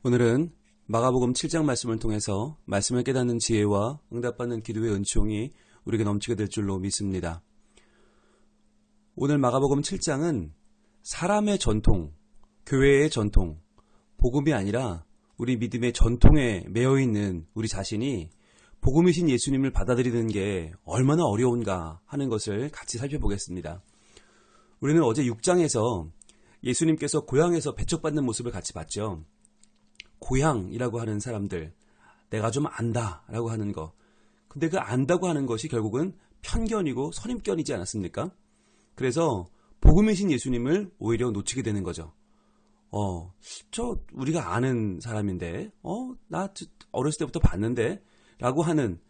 오늘은 마가복음 7장 말씀을 통해서 말씀을 깨닫는 지혜와 응답받는 기도의 은총이 우리에게 넘치게 될 줄로 믿습니다. 오늘 마가복음 7장은 사람의 전통, 교회의 전통, 복음이 아니라 우리 믿음의 전통에 매여있는 우리 자신이 복음이신 예수님을 받아들이는 게 얼마나 어려운가 하는 것을 같이 살펴보겠습니다. 우리는 어제 6장에서 예수님께서 고향에서 배척받는 모습을 같이 봤죠. 고향이라고 하는 사람들, 내가 좀 안다 라고 하는 거. 근데 그 안다고 하는 것이 결국은 편견이고 선입견이지 않았습니까? 그래서 복음이신 예수님을 오히려 놓치게 되는 거죠. 우리가 아는 사람인데, 나 어렸을 때부터 봤는데 라고 하는,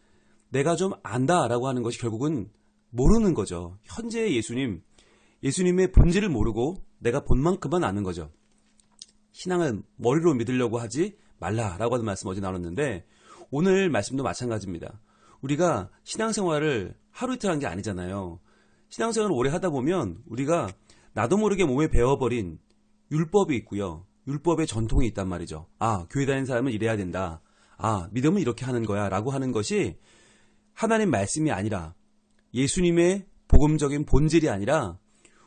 내가 좀 안다 라고 하는 것이 결국은 모르는 거죠. 현재의 예수님의 본질을 모르고 내가 본 만큼만 아는 거죠. 신앙을 머리로 믿으려고 하지 말라라고 하는 말씀 어제 나눴는데, 오늘 말씀도 마찬가지입니다. 우리가 신앙생활을 하루 이틀 한 게 아니잖아요. 신앙생활을 오래 하다 보면 우리가 나도 모르게 몸에 배워버린 율법이 있고요. 율법의 전통이 있단 말이죠. 교회 다니는 사람은 이래야 된다. 믿음은 이렇게 하는 거야 라고 하는 것이 하나님 말씀이 아니라, 예수님의 복음적인 본질이 아니라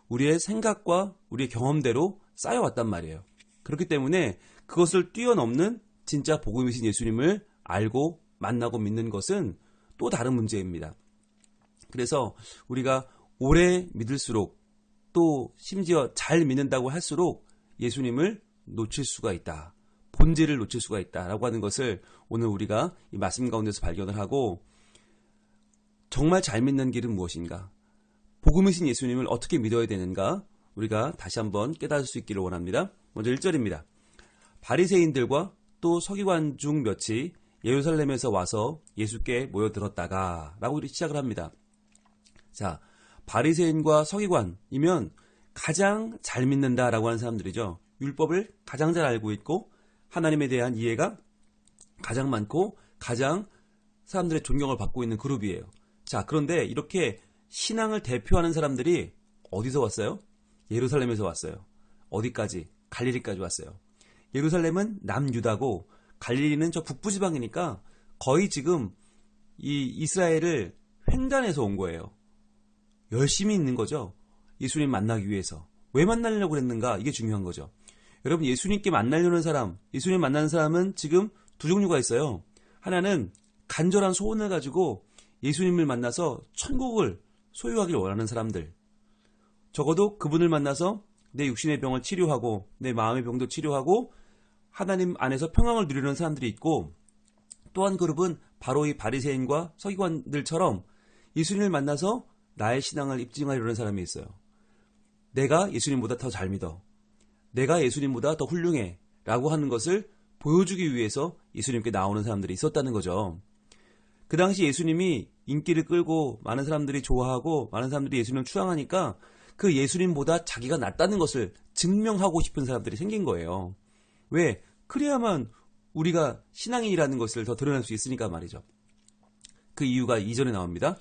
우리의 생각과 우리의 경험대로 쌓여왔단 말이에요. 그렇기 때문에 그것을 뛰어넘는 진짜 복음이신 예수님을 알고 만나고 믿는 것은 또 다른 문제입니다. 그래서 우리가 오래 믿을수록, 또 심지어 잘 믿는다고 할수록 예수님을 놓칠 수가 있다. 본질을 놓칠 수가 있다라고 하는 것을 오늘 우리가 이 말씀 가운데서 발견을 하고, 정말 잘 믿는 길은 무엇인가? 복음이신 예수님을 어떻게 믿어야 되는가? 우리가 다시 한번 깨달을 수 있기를 원합니다. 먼저 1절입니다. 바리새인들과 또 서기관 중 몇이 예루살렘에서 와서 예수께 모여들었다가 라고 시작을 합니다. 자, 바리새인과 서기관이면 가장 잘 믿는다라고 하는 사람들이죠. 율법을 가장 잘 알고 있고 하나님에 대한 이해가 가장 많고 가장 사람들의 존경을 받고 있는 그룹이에요. 자, 그런데 이렇게 신앙을 대표하는 사람들이 어디서 왔어요? 예루살렘에서 왔어요. 어디까지? 갈릴리까지 왔어요. 예루살렘은 남유다고 갈릴리는 저 북부 지방이니까 거의 지금 이 이스라엘을 횡단해서 온 거예요. 열심히 있는 거죠. 예수님 만나기 위해서. 왜 만나려고 그랬는가? 이게 중요한 거죠. 여러분, 예수님께 만나려는 사람, 예수님 만나는 사람은 지금 두 종류가 있어요. 하나는 간절한 소원을 가지고 예수님을 만나서 천국을 소유하길 원하는 사람들. 적어도 그분을 만나서 내 육신의 병을 치료하고 내 마음의 병도 치료하고 하나님 안에서 평강을 누리는 사람들이 있고, 또 한 그룹은 바로 이 바리새인과 서기관들처럼 예수님을 만나서 나의 신앙을 입증하려는 사람이 있어요. 내가 예수님보다 더 잘 믿어. 내가 예수님보다 더 훌륭해 라고 하는 것을 보여주기 위해서 예수님께 나오는 사람들이 있었다는 거죠. 그 당시 예수님이 인기를 끌고 많은 사람들이 좋아하고 많은 사람들이 예수님을 추앙하니까 그 예수님보다 자기가 낫다는 것을 증명하고 싶은 사람들이 생긴 거예요. 왜? 그래야만 우리가 신앙인이라는 것을 더 드러낼 수 있으니까 말이죠. 그 이유가 이전에 나옵니다.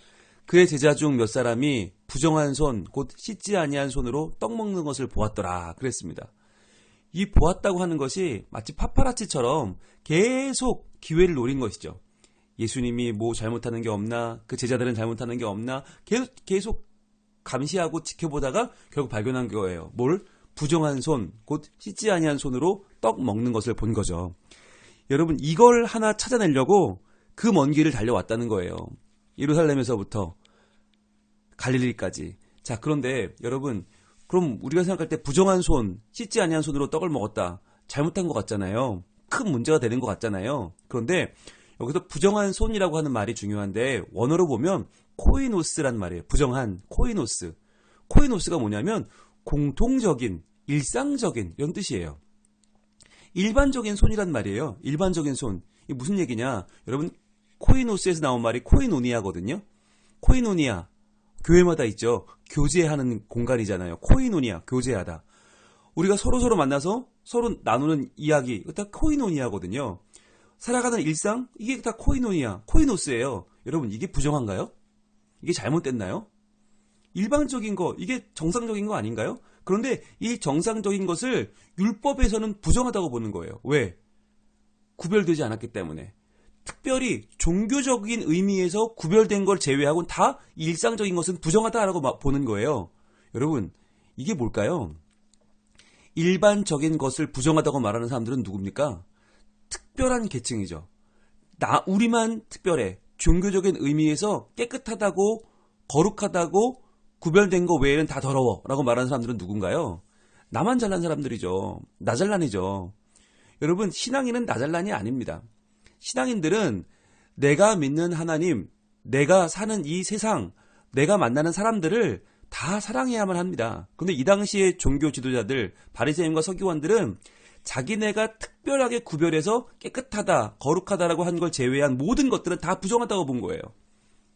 그의 제자 중 몇 사람이 부정한 손, 곧 씻지 아니한 손으로 떡 먹는 것을 보았더라 그랬습니다. 이 보았다고 하는 것이 마치 파파라치처럼 계속 기회를 노린 것이죠. 예수님이 뭐 잘못하는 게 없나, 그 제자들은 잘못하는 게 없나 계속 감시하고 지켜보다가 결국 발견한 거예요. 뭘? 부정한 손, 곧 씻지 아니한 손으로 떡 먹는 것을 본 거죠. 여러분, 이걸 하나 찾아내려고 그 먼 길을 달려왔다는 거예요. 예루살렘에서부터 갈릴리까지. 자, 그런데 여러분, 그럼 우리가 생각할 때 부정한 손, 씻지 아니한 손으로 떡을 먹었다. 잘못한 것 같잖아요. 큰 문제가 되는 것 같잖아요. 그런데 여기서 부정한 손이라고 하는 말이 중요한데, 원어로 보면 코이노스란 말이에요. 부정한, 코이노스. 코이노스가 뭐냐면 공통적인, 일상적인 이런 뜻이에요. 일반적인 손이란 말이에요. 일반적인 손. 이게 무슨 얘기냐? 여러분, 코이노스에서 나온 말이 코이노니아거든요. 코이노니아. 교회마다 있죠. 교제하는 공간이잖아요. 코이노니아, 교제하다. 우리가 서로 만나서 서로 나누는 이야기, 이거 다 코이노니아거든요. 살아가는 일상, 이게 다 코이노니아, 코이노스예요. 여러분, 이게 부정한가요? 이게 잘못됐나요? 일반적인 거, 이게 정상적인 거 아닌가요? 그런데 이 정상적인 것을 율법에서는 부정하다고 보는 거예요. 왜? 구별되지 않았기 때문에 특별히 종교적인 의미에서 구별된 걸 제외하고는 다 일상적인 것은 부정하다라고 보는 거예요. 여러분, 이게 뭘까요? 일반적인 것을 부정하다고 말하는 사람들은 누굽니까? 특별한 계층이죠. 우리만 특별해. 종교적인 의미에서 깨끗하다고, 거룩하다고, 구별된 거 외에는 다 더러워 라고 말하는 사람들은 누군가요? 나만 잘난 사람들이죠. 나잘난이죠. 여러분, 신앙인은 나잘난이 아닙니다. 신앙인들은 내가 믿는 하나님, 내가 사는 이 세상, 내가 만나는 사람들을 다 사랑해야만 합니다. 근데 이 당시의 종교 지도자들, 바리새인과 서기관들은 자기네가 특별하게 구별해서 깨끗하다, 거룩하다라고 한 걸 제외한 모든 것들은 다 부정하다고 본 거예요.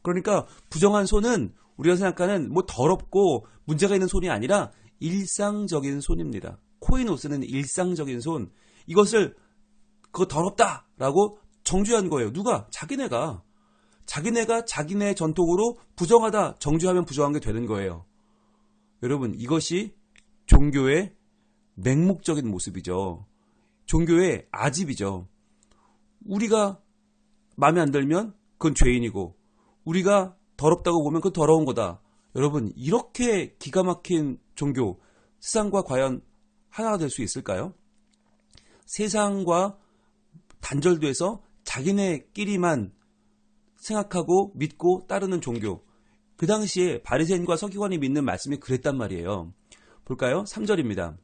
그러니까 부정한 손은 우리가 생각하는 뭐 더럽고 문제가 있는 손이 아니라 일상적인 손입니다. 코인 옷 쓰는 일상적인 손. 이것을 그거 더럽다라고 정죄한 거예요. 누가? 자기네가 자기네 전통으로 부정하다 정죄하면 부정한 게 되는 거예요. 여러분, 이것이 종교의 맹목적인 모습이죠. 종교의 아집이죠. 우리가 마음에 안 들면 그건 죄인이고 우리가 더럽다고 보면 그건 더러운 거다. 여러분, 이렇게 기가 막힌 종교, 세상과 과연 하나가 될 수 있을까요? 세상과 단절돼서 자기네끼리만 생각하고 믿고 따르는 종교. 그 당시에 바리새인과 서기관이 믿는 말씀이 그랬단 말이에요. 볼까요? 3절입니다.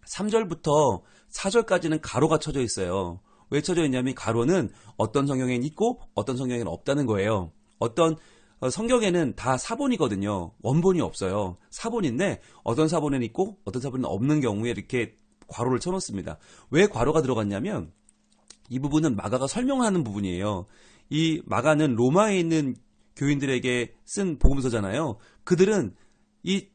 3절부터 4절까지는 가로가 쳐져 있어요. 왜 쳐져 있냐면 가로는 어떤 성경에는 있고 어떤 성경에는 없다는 거예요. 어떤 성경에는 다 사본이거든요. 원본이 없어요. 사본인데 어떤 사본에는 있고 어떤 사본에는 없는 경우에 이렇게 괄호를 쳐놓습니다. 왜 괄호가 들어갔냐면 이 부분은 마가가 설명하는 부분이에요. 이 마가는 로마에 있는 교인들에게 쓴 복음서잖아요. 그들은 이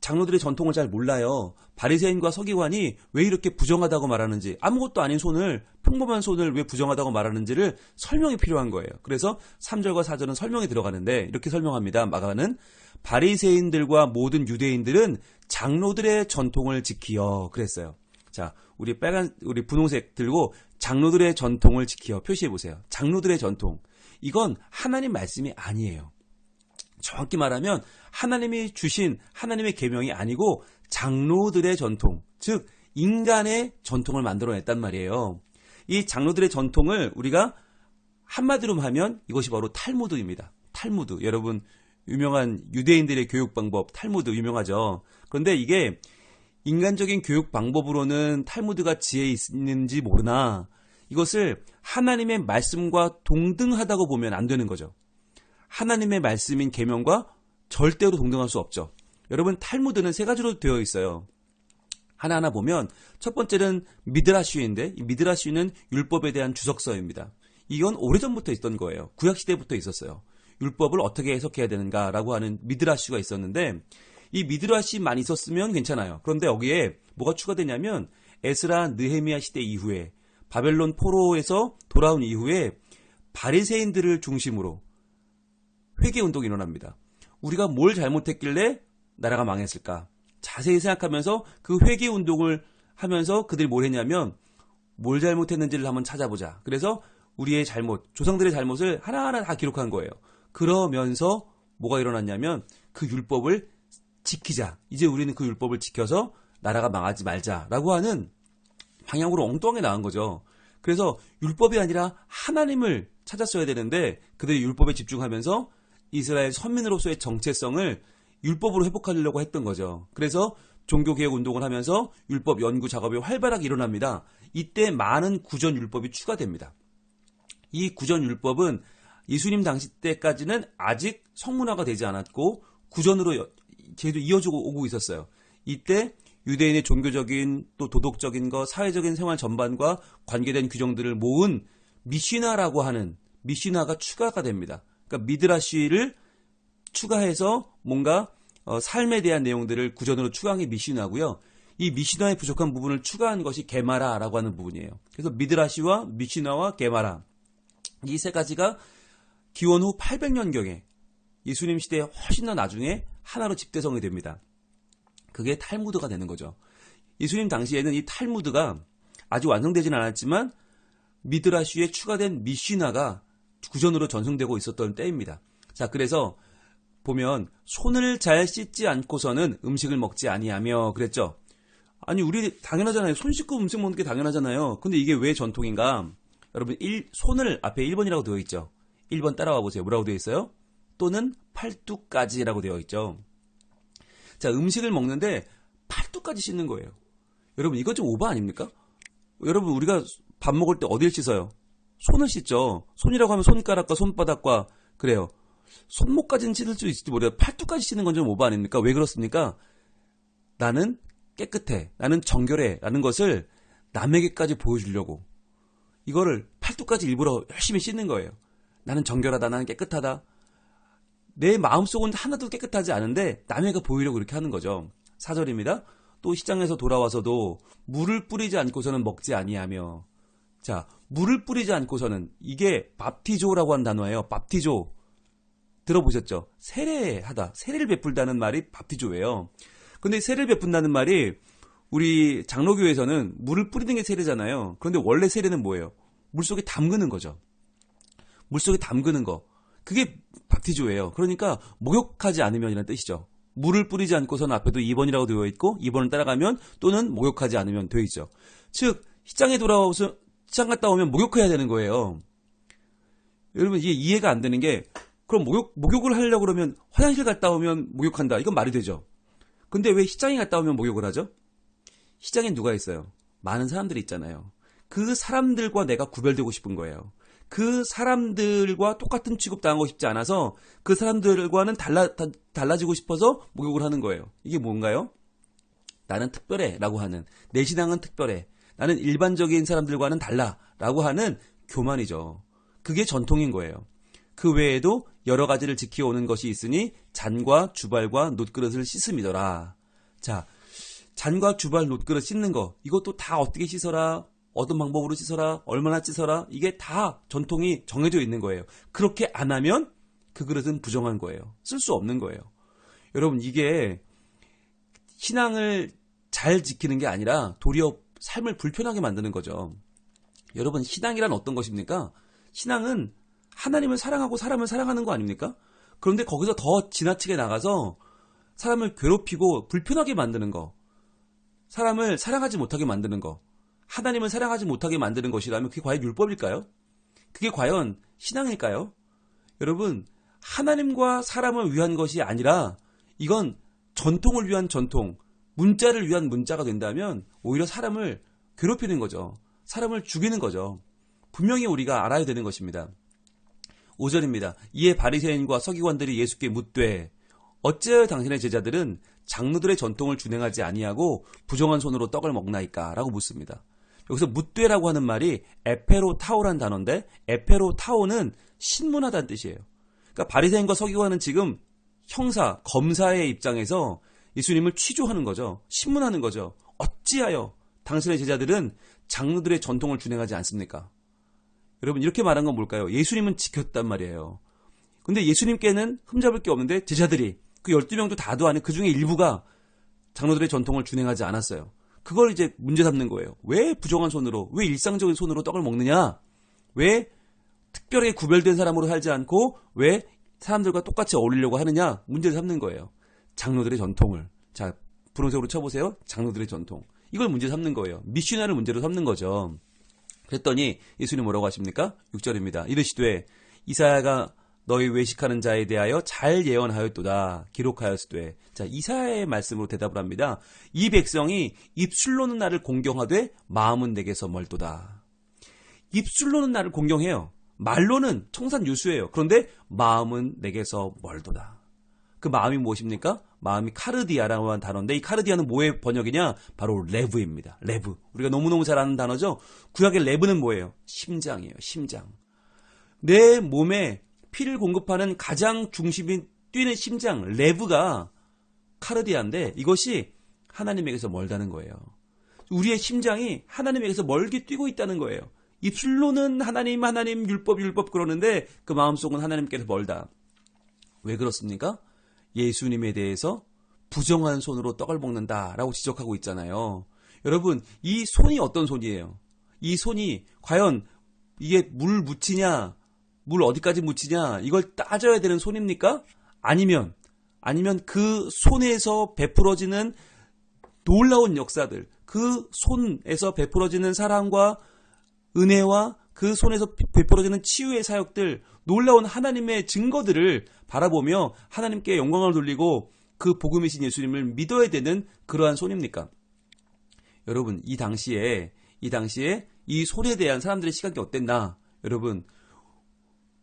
장로들의 전통을 잘 몰라요. 바리새인과 서기관이 왜 이렇게 부정하다고 말하는지, 아무것도 아닌 손을, 평범한 손을 왜 부정하다고 말하는지를 설명이 필요한 거예요. 그래서 3절과 4절은 설명이 들어가는데 이렇게 설명합니다. 마가는 바리새인들과 모든 유대인들은 장로들의 전통을 지키어 그랬어요. 자, 우리 분홍색 들고 장로들의 전통을 지키어 표시해 보세요. 장로들의 전통. 이건 하나님 말씀이 아니에요. 정확히 말하면 하나님이 주신 하나님의 계명이 아니고 장로들의 전통, 즉 인간의 전통을 만들어냈단 말이에요. 이 장로들의 전통을 우리가 한마디로 하면 이것이 바로 탈무드입니다. 탈무드. 여러분 유명한 유대인들의 교육 방법 탈무드 유명하죠. 그런데 이게 인간적인 교육 방법으로는 탈무드가 지혜 있는지 모르나 이것을 하나님의 말씀과 동등하다고 보면 안 되는 거죠. 하나님의 말씀인 계명과 절대로 동등할 수 없죠. 여러분 탈무드는 세 가지로 되어 있어요. 하나하나 보면 첫 번째는 미드라쉬인데 이 미드라쉬는 율법에 대한 주석서입니다. 이건 오래전부터 있던 거예요. 구약시대부터 있었어요. 율법을 어떻게 해석해야 되는가라고 하는 미드라쉬가 있었는데 이 미드라쉬만 있었으면 괜찮아요. 그런데 여기에 뭐가 추가되냐면 에스라 느헤미야 시대 이후에 바벨론 포로에서 돌아온 이후에 바리새인들을 중심으로 회개운동이 일어납니다. 우리가 뭘 잘못했길래 나라가 망했을까? 자세히 생각하면서 그 회개운동을 하면서 그들이 뭘 했냐면 뭘 잘못했는지를 한번 찾아보자. 그래서 우리의 잘못, 조상들의 잘못을 하나하나 다 기록한 거예요. 그러면서 뭐가 일어났냐면 그 율법을 지키자. 이제 우리는 그 율법을 지켜서 나라가 망하지 말자라고 하는 방향으로 엉뚱하게 나간 거죠. 그래서 율법이 아니라 하나님을 찾았어야 되는데 그들이 율법에 집중하면서 이스라엘 선민으로서의 정체성을 율법으로 회복하려고 했던 거죠. 그래서 종교개혁 운동을 하면서 율법 연구 작업이 활발하게 일어납니다. 이때 많은 구전 율법이 추가됩니다. 이 구전 율법은 예수님 당시 때까지는 아직 성문화가 되지 않았고 구전으로 계속 이어지고 오고 있었어요. 이때 유대인의 종교적인 또 도덕적인 것, 사회적인 생활 전반과 관계된 규정들을 모은 미시나라고 하는 미시나가 추가가 됩니다. 그러니까 미드라쉬를 추가해서 뭔가 삶에 대한 내용들을 구전으로 추가한 게 미시나고요. 이 미시나의 부족한 부분을 추가한 것이 게마라라고 하는 부분이에요. 그래서 미드라쉬와 미시나와 게마라 이 세 가지가 기원 후 800년경에 예수님 시대에 훨씬 더 나중에 하나로 집대성이 됩니다. 그게 탈무드가 되는 거죠. 예수님 당시에는 이 탈무드가 아직 완성되지는 않았지만 미드라시에 추가된 미시나가 구전으로 전승되고 있었던 때입니다. 자, 그래서 보면 손을 잘 씻지 않고서는 음식을 먹지 아니하며 그랬죠. 아니, 우리 당연하잖아요. 손 씻고 음식 먹는 게 당연하잖아요. 근데 이게 왜 전통인가? 여러분, 손을 앞에 1번이라고 되어 있죠. 1번 따라와 보세요. 뭐라고 되어 있어요? 또는 팔뚝까지라고 되어 있죠. 자, 음식을 먹는데 팔뚝까지 씻는 거예요. 여러분, 이거 좀 오버 아닙니까? 여러분, 우리가 밥 먹을 때 어딜 씻어요? 손을 씻죠. 손이라고 하면 손가락과 손바닥과 그래요. 손목까지는 씻을 수 있을지 모르겠어요. 팔뚝까지 씻는 건 좀 오버 아닙니까? 왜 그렇습니까? 나는 깨끗해, 나는 정결해 라는 것을 남에게까지 보여주려고 이거를 팔뚝까지 일부러 열심히 씻는 거예요. 나는 정결하다, 나는 깨끗하다. 내 마음속은 하나도 깨끗하지 않은데 남에게 보이려고 이렇게 하는 거죠. 4절입니다. 또 시장에서 돌아와서도 물을 뿌리지 않고서는 먹지 아니하며. 자, 물을 뿌리지 않고서는, 이게 밥티조라고 하는 단어예요. 밥티조 들어보셨죠? 세례하다, 세례를 베풀다는 말이 밥티조예요. 근데 세례를 베푼다는 말이 우리 장로교에서는 물을 뿌리는 게 세례잖아요. 그런데 원래 세례는 뭐예요? 물속에 담그는 거죠. 물속에 담그는 거. 그게 밥티조예요. 그러니까 목욕하지 않으면 이라는 뜻이죠. 물을 뿌리지 않고서는 앞에도 2번이라고 되어 있고 2번을 따라가면 또는 목욕하지 않으면 되어 있죠. 즉 시장에 돌아와서 시장 갔다 오면 목욕해야 되는 거예요. 여러분, 이게 이해가 안 되는 게, 그럼 목욕을 하려고 그러면 화장실 갔다 오면 목욕한다. 이건 말이 되죠. 근데 왜 시장에 갔다 오면 목욕을 하죠? 시장엔 누가 있어요? 많은 사람들이 있잖아요. 그 사람들과 내가 구별되고 싶은 거예요. 그 사람들과 똑같은 취급당하고 싶지 않아서 그 사람들과는 달라지고 싶어서 목욕을 하는 거예요. 이게 뭔가요? 나는 특별해 라고 하는, 내 신앙은 특별해, 나는 일반적인 사람들과는 달라 라고 하는 교만이죠. 그게 전통인 거예요. 그 외에도 여러 가지를 지켜오는 것이 있으니 잔과 주발과 놋그릇을 씻음이더라. 자, 잔과 주발, 놋그릇 씻는 거, 이것도 다 어떻게 씻어라, 어떤 방법으로 씻어라, 얼마나 씻어라, 이게 다 전통이 정해져 있는 거예요. 그렇게 안 하면 그 그릇은 부정한 거예요. 쓸 수 없는 거예요. 여러분, 이게 신앙을 잘 지키는 게 아니라 도리어 삶을 불편하게 만드는 거죠. 여러분, 신앙이란 어떤 것입니까? 신앙은 하나님을 사랑하고 사람을 사랑하는 거 아닙니까? 그런데 거기서 더 지나치게 나가서 사람을 괴롭히고 불편하게 만드는 거, 사람을 사랑하지 못하게 만드는 거, 하나님을 사랑하지 못하게 만드는 것이라면 그게 과연 율법일까요? 그게 과연 신앙일까요? 여러분, 하나님과 사람을 위한 것이 아니라 이건 전통을 위한 전통, 문자를 위한 문자가 된다면 오히려 사람을 괴롭히는 거죠. 사람을 죽이는 거죠. 분명히 우리가 알아야 되는 것입니다. 5절입니다. 이에 바리새인과 서기관들이 예수께 묻되 어찌하여 당신의 제자들은 장로들의 전통을 준행하지 아니하고 부정한 손으로 떡을 먹나이까? 라고 묻습니다. 여기서 묻되라고 하는 말이 에페로타오란 단어인데, 에페로타오는 신문하다는 뜻이에요. 그러니까 바리새인과 서기관은 지금 형사, 검사의 입장에서 예수님을 취조하는 거죠. 신문하는 거죠. 어찌하여 당신의 제자들은 장로들의 전통을 준행하지 않습니까? 여러분, 이렇게 말한 건 뭘까요? 예수님은 지켰단 말이에요. 근데 예수님께는 흠잡을 게 없는데 제자들이, 그 12명도 다도 아닌 그 중에 일부가 장로들의 전통을 준행하지 않았어요. 그걸 이제 문제 삼는 거예요. 왜 부정한 손으로, 왜 일상적인 손으로 떡을 먹느냐? 왜 특별하게 구별된 사람으로 살지 않고 왜 사람들과 똑같이 어울리려고 하느냐? 문제를 삼는 거예요. 장로들의 전통을. 자, 분홍색으로 쳐보세요. 장로들의 전통. 이걸 문제 삼는 거예요. 미시나를 문제로 삼는 거죠. 그랬더니 예수님 뭐라고 하십니까? 6절입니다. 이르시되 이사야가 너희 외식하는 자에 대하여 잘 예언하였도다. 기록하였으되. 자, 이사야의 말씀으로 대답을 합니다. 이 백성이 입술로는 나를 공경하되 마음은 내게서 멀도다. 입술로는 나를 공경해요. 말로는 청산유수예요. 그런데 마음은 내게서 멀도다. 그 마음이 무엇입니까? 마음이 카르디아라고 하는 단어인데, 이 카르디아는 뭐의 번역이냐? 바로 레브입니다. 레브. 우리가 너무너무 잘 아는 단어죠? 구약의 레브는 뭐예요? 심장이에요. 심장. 내 몸에 피를 공급하는 가장 중심이 뛰는 심장, 레브가 카르디아인데, 이것이 하나님에게서 멀다는 거예요. 우리의 심장이 하나님에게서 멀게 뛰고 있다는 거예요. 입술로는 하나님, 하나님, 율법 그러는데 그 마음속은 하나님께서 멀다. 왜 그렇습니까? 예수님에 대해서 부정한 손으로 떡을 먹는다라고 지적하고 있잖아요. 여러분, 이 손이 어떤 손이에요? 이 손이 과연 이게 물 묻히냐, 물 어디까지 묻히냐, 이걸 따져야 되는 손입니까? 아니면 그 손에서 베풀어지는 놀라운 역사들, 그 손에서 베풀어지는 사랑과 은혜와 그 손에서 베풀어지는 치유의 사역들, 놀라운 하나님의 증거들을 바라보며 하나님께 영광을 돌리고 그 복음이신 예수님을 믿어야 되는 그러한 손입니까? 여러분, 이 당시에 이 손에 대한 사람들의 시각이 어땠나? 여러분,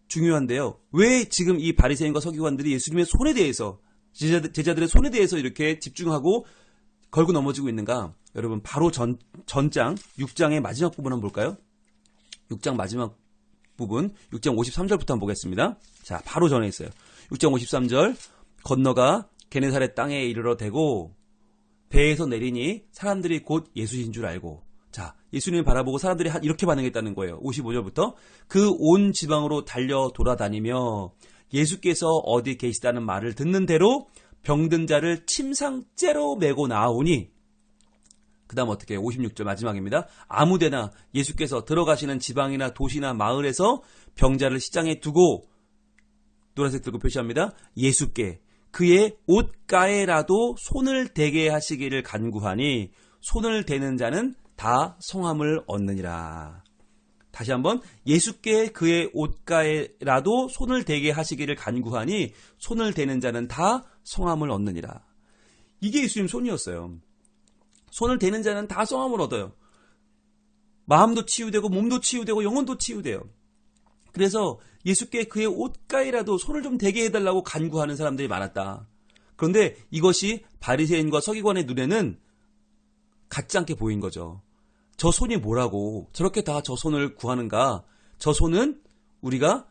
중요한데요. 왜 지금 이 바리새인과 서기관들이 예수님의 손에 대해서, 제자들의 손에 대해서 이렇게 집중하고 걸고 넘어지고 있는가? 여러분, 바로 전장 6장의 마지막 부분 한번 볼까요? 6장 마지막 부분 6장 53절부터 한번 보겠습니다. 자, 바로 전에 있어요. 6장 53절, 건너가 게네사렛 땅에 이르러 대고 배에서 내리니 사람들이 곧 예수인 줄 알고, 자, 예수님을 바라보고 사람들이 이렇게 반응했다는 거예요. 55절부터 그 온 지방으로 달려 돌아다니며 예수께서 어디 계시다는 말을 듣는 대로 병든 자를 침상째로 메고 나오니, 그 다음 어떻게 해요? 56절 마지막입니다. 아무데나 예수께서 들어가시는 지방이나 도시나 마을에서 병자를 시장에 두고, 노란색 들고 표시합니다. 예수께 그의 옷가에라도 손을 대게 하시기를 간구하니 손을 대는 자는 다 성함을 얻느니라. 다시 한번, 예수께 그의 옷가에라도 손을 대게 하시기를 간구하니 손을 대는 자는 다 성함을 얻느니라. 이게 예수님 손이었어요. 손을 대는 자는 다 성함을 얻어요. 마음도 치유되고 몸도 치유되고 영혼도 치유돼요. 그래서 예수께 그의 옷가에라도 손을 좀 대게 해달라고 간구하는 사람들이 많았다. 그런데 이것이 바리새인과 서기관의 눈에는 같지 않게 보인 거죠. 저 손이 뭐라고 저렇게 다 저 손을 구하는가? 저 손은 우리가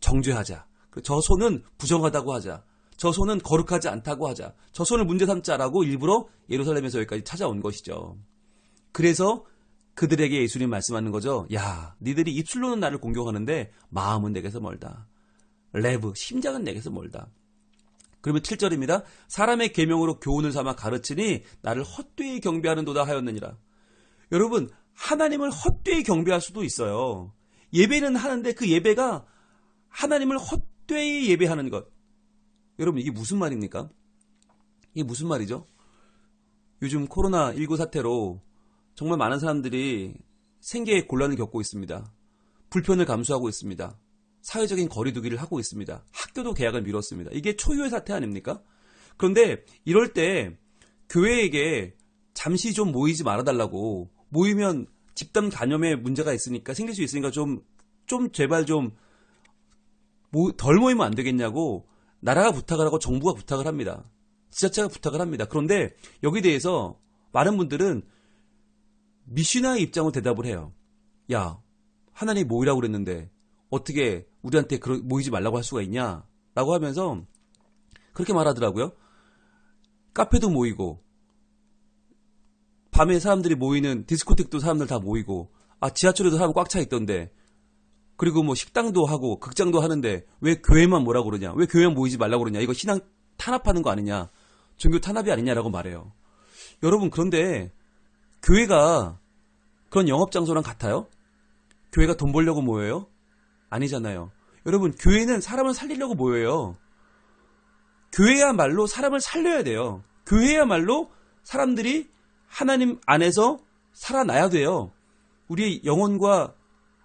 정죄하자. 저 손은 부정하다고 하자. 저 손은 거룩하지 않다고 하자. 저 손을 문제 삼자라고 일부러 예루살렘에서 여기까지 찾아온 것이죠. 그래서 그들에게 예수님 말씀하는 거죠. 야, 니들이 입술로는 나를 공경하는데 마음은 내게서 멀다. 레브, 심장은 내게서 멀다. 그러면 7절입니다. 사람의 계명으로 교훈을 삼아 가르치니 나를 헛되이 경배하는도다 하였느니라. 여러분, 하나님을 헛되이 경배할 수도 있어요. 예배는 하는데 그 예배가 하나님을 헛되이 예배하는 것. 여러분, 이게 무슨 말입니까? 이게 무슨 말이죠? 요즘 코로나19 사태로 정말 많은 사람들이 생계에 곤란을 겪고 있습니다. 불편을 감수하고 있습니다. 사회적인 거리두기를 하고 있습니다. 학교도 개학을 미뤘습니다. 이게 초유의 사태 아닙니까? 그런데 이럴 때 교회에게 잠시 좀 모이지 말아달라고, 모이면 집단 감염에 문제가 있으니까, 생길 수 있으니까 좀 제발 좀 덜 모이면 안 되겠냐고 나라가 부탁을 하고 정부가 부탁을 합니다. 지자체가 부탁을 합니다. 그런데 여기에 대해서 많은 분들은 미시나의 입장으로 대답을 해요. 야, 하나님이 모이라고 그랬는데 어떻게 우리한테 모이지 말라고 할 수가 있냐? 라고 하면서 그렇게 말하더라고요. 카페도 모이고, 밤에 사람들이 모이는 디스코텍도 사람들 다 모이고, 지하철에도 사람 꽉 차 있던데, 그리고 뭐 식당도 하고 극장도 하는데 왜 교회만 뭐라고 그러냐? 왜 교회만 모이지 말라고 그러냐? 이거 신앙 탄압하는 거 아니냐? 종교 탄압이 아니냐라고 말해요. 여러분, 그런데 교회가 그런 영업장소랑 같아요? 교회가 돈 벌려고 모여요? 아니잖아요. 여러분, 교회는 사람을 살리려고 모여요. 교회야말로 사람을 살려야 돼요. 교회야말로 사람들이 하나님 안에서 살아나야 돼요. 우리의 영혼과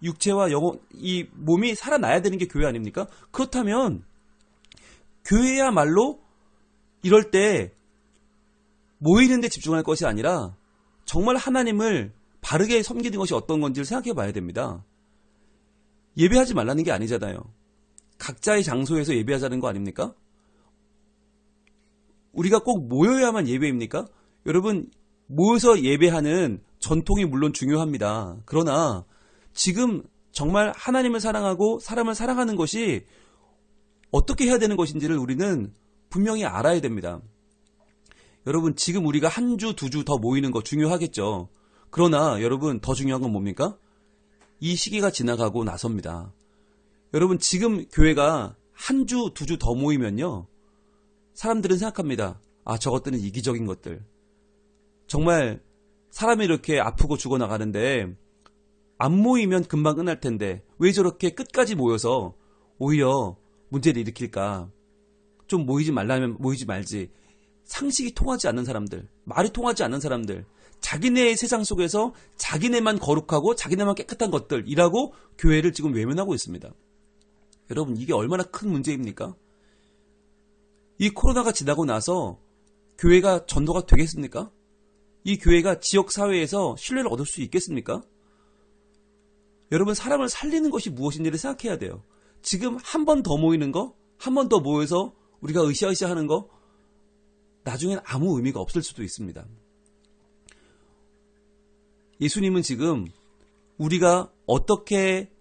육체와 영혼, 이 몸이 살아나야 되는 게 교회 아닙니까? 그렇다면 교회야말로 이럴 때 모이는 데 집중할 것이 아니라 정말 하나님을 바르게 섬기는 것이 어떤 건지를 생각해 봐야 됩니다. 예배하지 말라는 게 아니잖아요. 각자의 장소에서 예배하자는 거 아닙니까? 우리가 꼭 모여야만 예배입니까? 여러분, 모여서 예배하는 전통이 물론 중요합니다. 그러나 지금 정말 하나님을 사랑하고 사람을 사랑하는 것이 어떻게 해야 되는 것인지를 우리는 분명히 알아야 됩니다. 여러분, 지금 우리가 한 주, 두 주 더 모이는 거 중요하겠죠. 그러나 여러분, 더 중요한 건 뭡니까? 이 시기가 지나가고 나서입니다. 여러분, 지금 교회가 한 주, 두 주 더 모이면요, 사람들은 생각합니다. 저것들은 이기적인 것들. 정말 사람이 이렇게 아프고 죽어나가는데 안 모이면 금방 끝날 텐데 왜 저렇게 끝까지 모여서 오히려 문제를 일으킬까? 좀 모이지 말라면 모이지 말지. 상식이 통하지 않는 사람들, 말이 통하지 않는 사람들, 자기네의 세상 속에서 자기네만 거룩하고 자기네만 깨끗한 것들이라고 교회를 지금 외면하고 있습니다. 여러분, 이게 얼마나 큰 문제입니까? 이 코로나가 지나고 나서 교회가 전도가 되겠습니까? 이 교회가 지역사회에서 신뢰를 얻을 수 있겠습니까? 여러분, 사람을 살리는 것이 무엇인지를 생각해야 돼요. 지금 한 번 더 모이는 거, 한 번 더 모여서 우리가 으쌰으쌰 하는 거, 나중엔 아무 의미가 없을 수도 있습니다. 예수님은 지금 우리가 어떻게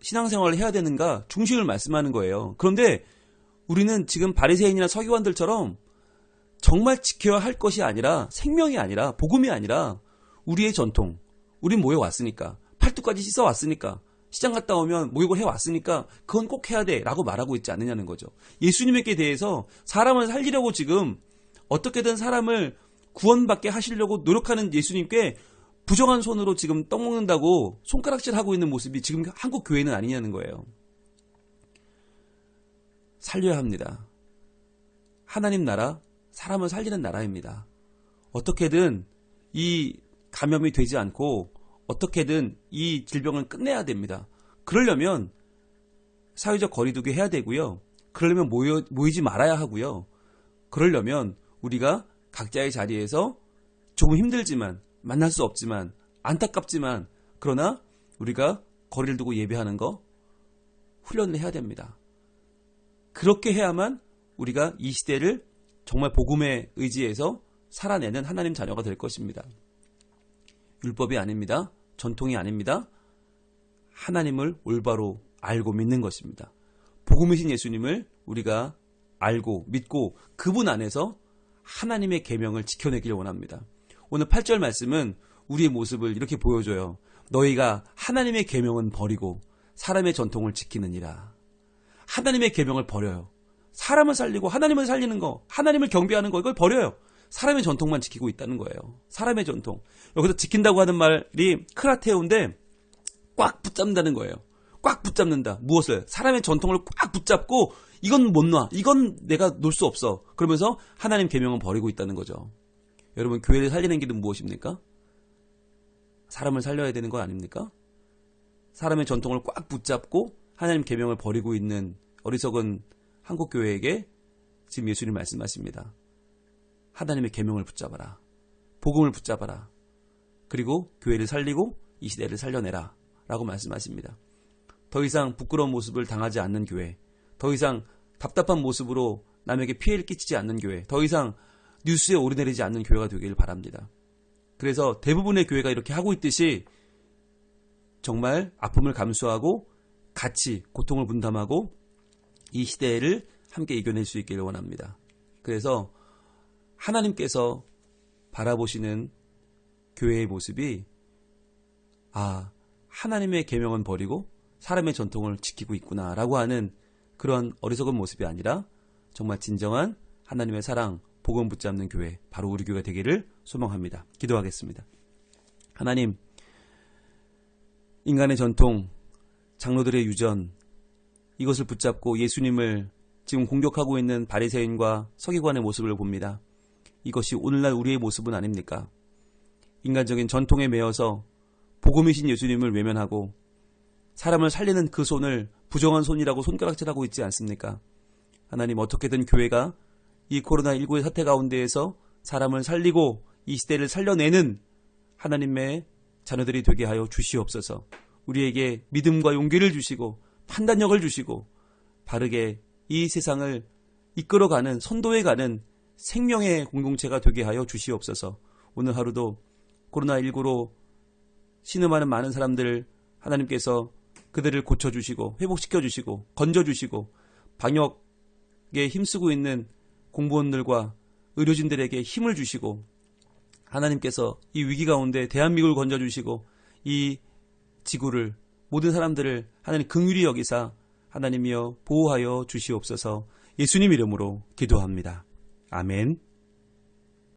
신앙생활을 해야 되는가 중심을 말씀하는 거예요. 그런데 우리는 지금 바리새인이나 서기관들처럼 정말 지켜야 할 것이 아니라, 생명이 아니라, 복음이 아니라 우리의 전통, 우린 모여왔으니까, 팔뚝까지 씻어왔으니까, 시장 갔다 오면 목욕을 해왔으니까 그건 꼭 해야 돼 라고 말하고 있지 않느냐는 거죠. 예수님에게 대해서 사람을 살리려고 지금 어떻게든 사람을 구원받게 하시려고 노력하는 예수님께 부정한 손으로 지금 떡 먹는다고 손가락질하고 있는 모습이 지금 한국 교회는 아니냐는 거예요. 살려야 합니다. 하나님 나라, 사람을 살리는 나라입니다. 어떻게든 이 감염이 되지 않고 어떻게든 이 질병을 끝내야 됩니다. 그러려면 사회적 거리두기 해야 되고요. 그러려면 모이지 말아야 하고요. 그러려면 우리가 각자의 자리에서 조금 힘들지만, 만날 수 없지만, 안타깝지만, 그러나 우리가 거리를 두고 예배하는 거 훈련을 해야 됩니다. 그렇게 해야만 우리가 이 시대를 정말 복음에 의지해서 살아내는 하나님 자녀가 될 것입니다. 율법이 아닙니다. 전통이 아닙니다. 하나님을 올바로 알고 믿는 것입니다. 복음이신 예수님을 우리가 알고 믿고 그분 안에서 하나님의 계명을 지켜내기를 원합니다. 오늘 8절 말씀은 우리의 모습을 이렇게 보여줘요. 너희가 하나님의 계명은 버리고 사람의 전통을 지키느니라. 하나님의 계명을 버려요. 사람을 살리고 하나님을 살리는 거, 하나님을 경배하는 거, 이걸 버려요. 사람의 전통만 지키고 있다는 거예요. 사람의 전통. 여기서 지킨다고 하는 말이 크라테오인데 꽉 붙잡는다는 거예요. 꽉 붙잡는다. 무엇을? 사람의 전통을 꽉 붙잡고 이건 못 놔. 이건 내가 놓을 수 없어. 그러면서 하나님 계명은 버리고 있다는 거죠. 여러분, 교회를 살리는 길은 무엇입니까? 사람을 살려야 되는 거 아닙니까? 사람의 전통을 꽉 붙잡고 하나님 계명을 버리고 있는 어리석은 한국 교회에게 지금 예수님 말씀하십니다. 하나님의 계명을 붙잡아라. 복음을 붙잡아라. 그리고 교회를 살리고 이 시대를 살려내라 라고 말씀하십니다. 더 이상 부끄러운 모습을 당하지 않는 교회, 더 이상 답답한 모습으로 남에게 피해를 끼치지 않는 교회, 더 이상 뉴스에 오르내리지 않는 교회가 되길 바랍니다. 그래서 대부분의 교회가 이렇게 하고 있듯이 정말 아픔을 감수하고 같이 고통을 분담하고 이 시대를 함께 이겨낼 수 있기를 원합니다. 그래서 하나님께서 바라보시는 교회의 모습이 하나님의 계명은 버리고 사람의 전통을 지키고 있구나라고 하는 그런 어리석은 모습이 아니라 정말 진정한 하나님의 사랑, 복음 붙잡는 교회, 바로 우리 교회가 되기를 소망합니다. 기도하겠습니다. 하나님, 인간의 전통, 장로들의 유전, 이것을 붙잡고 예수님을 지금 공격하고 있는 바리새인과 서기관의 모습을 봅니다. 이것이 오늘날 우리의 모습은 아닙니까? 인간적인 전통에 매여서 복음이신 예수님을 외면하고 사람을 살리는 그 손을 부정한 손이라고 손가락질하고 있지 않습니까? 하나님, 어떻게든 교회가 이 코로나19의 사태 가운데에서 사람을 살리고 이 시대를 살려내는 하나님의 자녀들이 되게 하여 주시옵소서. 우리에게 믿음과 용기를 주시고 판단력을 주시고 바르게 이 세상을 이끌어가는, 선도해가는 생명의 공동체가 되게 하여 주시옵소서. 오늘 하루도 코로나19로 신음하는 많은 사람들을 하나님께서 그들을 고쳐주시고 회복시켜주시고 건져주시고 방역에 힘쓰고 있는 공무원들과 의료진들에게 힘을 주시고 하나님께서 이 위기 가운데 대한민국을 건져주시고 이 지구를, 모든 사람들을 하나님 긍휼히 여기사 하나님이여 보호하여 주시옵소서. 예수님 이름으로 기도합니다. 아멘.